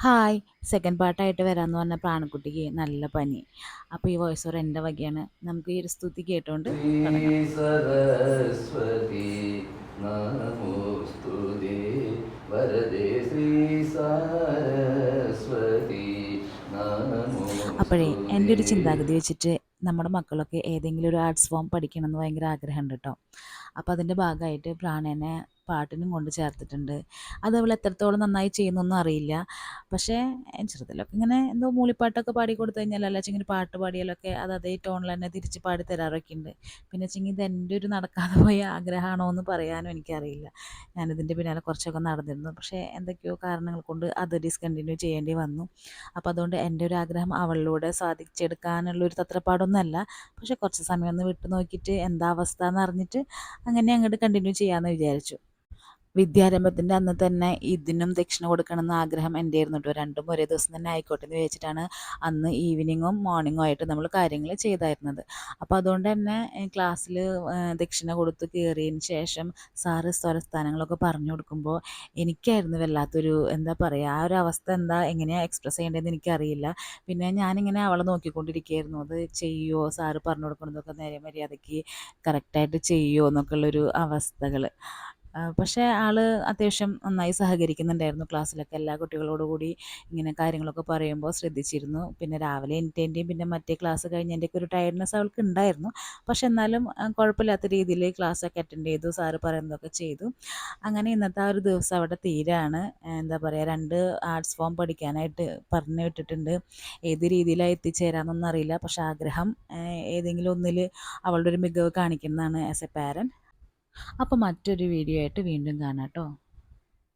Hi! Second പാർട്ടായിട്ട് വരാമെന്ന് പറഞ്ഞ പ്രാണക്കുട്ടിക്ക് നല്ല പനി. അപ്പോൾ ഈ വോയിസ് ഓവർ എൻ്റെ വകയാണ്. നമുക്ക് ഈ ഒരു സ്തുതി കേട്ടുകൊണ്ട് ശ്രീ തുടങ്ങാം. സരസ്വതി നമോസ്തുതേ വരദേ ശ്രീ സരസ്വതി അപ്പോഴേ എൻ്റെ ഒരു നമോസ്തുതേ. ചിന്താഗതി വെച്ചിട്ട് നമ്മുടെ മക്കളൊക്കെ ഏതെങ്കിലും ഒരു ആർട്സ് ഫോം പഠിക്കണം എന്ന് ഭയങ്കര ആഗ്രഹമുണ്ട് കേട്ടോ. അപ്പോൾ അതിൻ്റെ ഭാഗമായിട്ട് പ്രാണേനെ പാട്ടിനും കൊണ്ട് ചേർത്തിട്ടുണ്ട്. അത് അവൾ എത്രത്തോളം നന്നായി ചെയ്യുന്നൊന്നും അറിയില്ല. പക്ഷേ ചെറുതിലൊക്കെ ഇങ്ങനെ എന്തോ മൂളിപ്പാട്ടൊക്കെ പാടി കൊടുത്തു കഴിഞ്ഞാൽ അല്ലാച്ചെങ്കിൽ പാട്ട് പാടിയാലൊക്കെ അത് അതേ ടോണിൽ തന്നെ തിരിച്ച് പാടി തരാറൊക്കെ ഉണ്ട്. പിന്നെ വെച്ചെങ്കിൽ ഇത് എൻ്റെ ഒരു നടക്കാതെ പോയ ആഗ്രഹമാണോ എന്ന് പറയാനും എനിക്കറിയില്ല. ഞാനിതിൻ്റെ പിന്നാലെ കുറച്ചൊക്കെ നടന്നിരുന്നു. പക്ഷേ എന്തൊക്കെയോ കാരണങ്ങൾ കൊണ്ട് അത് ഡിസ്കണ്ടിന്യൂ ചെയ്യേണ്ടി വന്നു. അപ്പോൾ അതുകൊണ്ട് എൻ്റെ ഒരു ആഗ്രഹം അവളിലൂടെ സാധിച്ചെടുക്കാനുള്ളൊരു തത്രപ്പാടൊന്നുമല്ല. പക്ഷേ കുറച്ച് സമയം ഒന്ന് വിട്ടു നോക്കിയിട്ട് എന്താ അവസ്ഥ എന്നറിഞ്ഞിട്ട് അങ്ങനെ അങ്ങോട്ട് കണ്ടിന്യൂ ചെയ്യാമെന്ന് വിചാരിച്ചു. വിദ്യാരംഭത്തിൻ്റെ അന്ന് തന്നെ ഇതിനും ദക്ഷിണ കൊടുക്കണമെന്ന് ആഗ്രഹം എൻ്റെ ആയിരുന്നു കേട്ടോ. രണ്ടും ഒരേ ദിവസം തന്നെ ആയിക്കോട്ടെ എന്ന് വിചാരിച്ചിട്ടാണ് അന്ന് ഈവനിങ്ങും മോർണിംഗും ആയിട്ട് നമ്മൾ കാര്യങ്ങൾ ചെയ്തായിരുന്നത്. അപ്പോൾ അതുകൊണ്ട് തന്നെ ക്ലാസ്സിൽ ദക്ഷിണ കൊടുത്ത് കയറിയതിന് ശേഷം സാറ് സ്വരസ്ഥാനങ്ങളൊക്കെ പറഞ്ഞു കൊടുക്കുമ്പോൾ എനിക്കായിരുന്നു വല്ലാത്തൊരു എന്താ പറയുക, ആ ഒരു അവസ്ഥ എന്താ എങ്ങനെയാണ് എക്സ്പ്രസ് ചെയ്യേണ്ടതെന്ന് എനിക്കറിയില്ല. പിന്നെ ഞാനിങ്ങനെ അവളെ നോക്കിക്കൊണ്ടിരിക്കുകയായിരുന്നു. അത് ചെയ്യുമോ, സാറ് പറഞ്ഞു കൊടുക്കുന്നതൊക്കെ നേരെ മര്യാദയ്ക്ക് കറക്റ്റായിട്ട് ചെയ്യുമോ എന്നൊക്കെ ഉള്ളൊരു അവസ്ഥകൾ. പക്ഷേ ആള് അത്യാവശ്യം നന്നായി സഹകരിക്കുന്നുണ്ടായിരുന്നു. ക്ലാസ്സിലൊക്കെ എല്ലാ കുട്ടികളോടു കൂടി ഇങ്ങനെ കാര്യങ്ങളൊക്കെ പറയുമ്പോൾ ശ്രദ്ധിച്ചിരുന്നു. പിന്നെ രാവിലെ എണീറ്റതിൻ്റെയും പിന്നെ മറ്റേ ക്ലാസ് കഴിഞ്ഞതിൻ്റെയൊക്കെ ഒരു ടയർഡ്നെസ് അവൾക്ക് ഉണ്ടായിരുന്നു. പക്ഷെ എന്നാലും കുഴപ്പമില്ലാത്ത രീതിയിൽ ക്ലാസ്സൊക്കെ അറ്റൻഡ് ചെയ്തു. സാറ് പറയുന്നതൊക്കെ ചെയ്തു. അങ്ങനെ ഇന്നത്തെ ആ ഒരു ദിവസം അവിടെ തീരാണ്. എന്താ പറയുക, 2 ആർട്സ് ഫോം പഠിക്കാനായിട്ട് പറഞ്ഞു വിട്ടിട്ടുണ്ട്. ഏത് രീതിയിലാണ് എത്തിച്ചേരാമെന്നൊന്നും അറിയില്ല. പക്ഷെ ആഗ്രഹം ഏതെങ്കിലും ഒന്നിൽ അവളുടെ ഒരു മികവ് കാണിക്കുന്നതാണ് ആസ് എ പാരൻറ്റ്. അപ്പോൾ മറ്റൊരു വീഡിയോ ആയിട്ട് വീണ്ടും കാണാം കേട്ടോ.